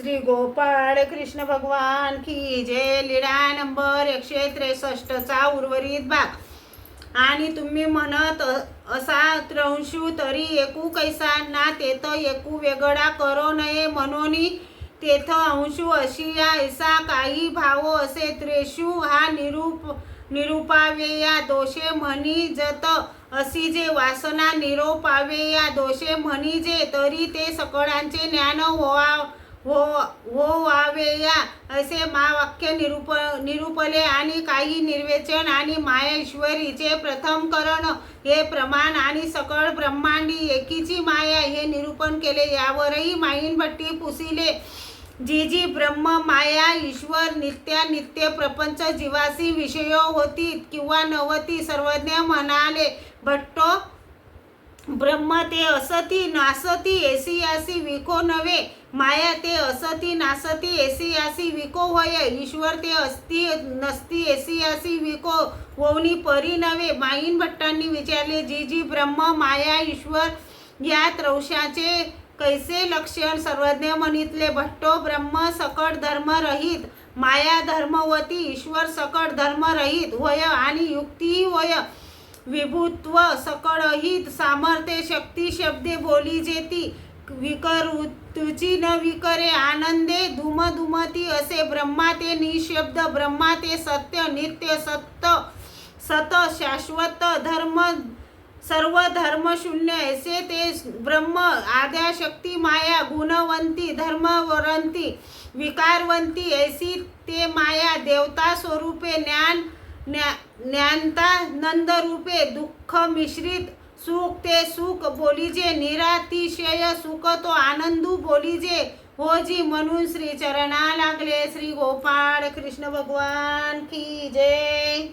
श्री गोपाळ कृष्ण भगवान की जय. लीळा नंबर 163 चा उर्वरित भाग. आणि तुम्ही म्हणत असा त्रंशू तरी एकू कैसा ना तेथ एकू वेगळा करो नये म्हणून तेथ अंशू अशी ऐसा काही भाव असे त्रेषु हा निरूपावेया दोषे म्हणी जत अशी जे वासना निरोपावेया दोषे म्हणीजे तरी ते सकळांचे ज्ञान होवावेया असे वाक्य निरूपले. आणि काही निर्वचन आणि माया ईश्वरीचे प्रथम करण हे प्रमाण आणि सकळ ब्रह्मांडी एकीची माया हे निरूपण केले. यावरही माईनभट्टी पुसिले. जी जी ब्रह्म माया ईश्वर नित्य प्रपंच जीवासी विषय होती किंवा नवती सर्वज्ञ म्हणाले भट्टो. ब्रह्म ते असती नासती एसियासी विको नव्हे. माया ते असती नासती एसियासी विको होय. ईश्वर ते असती नसती एसियासी विको होऊनी परी नव्हे. माईन भट्टांनी विचारले जी जी ब्रह्म माया ईश्वर या त्रौशाचे कैसे लक्षण सर्वज्ञ म्हणितले. भट्टो ब्रह्म सकट धर्मरहित माया धर्मवती ईश्वर सकट धर्मरहित होय आणि युक्तीही होय. विभुत्व सकळहित सामर्थ्य शक्ती शब्दे बोली जेती विकरुची न विकरे आनंदे धुमधुमती असे. ब्रह्मा ते निशब्द ब्रह्मा ते सत्य नित्य सत शाश्वत धर्म सर्व धर्मशून्य ऐसे ते ब्रह्म. आद्या शक्ती माया गुणवंती धर्मवरंती विकारवंती ऐसी ते माया. देवता स्वरूपे ज्ञानता नंदरूपे दुःख मिश्रित सुख ते सुख बोलीजे. निरातिशय सुख तो आनंदू बोलीजे होजी. म्हणून श्री चरणा लागले. श्री गोपाळ कृष्ण भगवान की जय.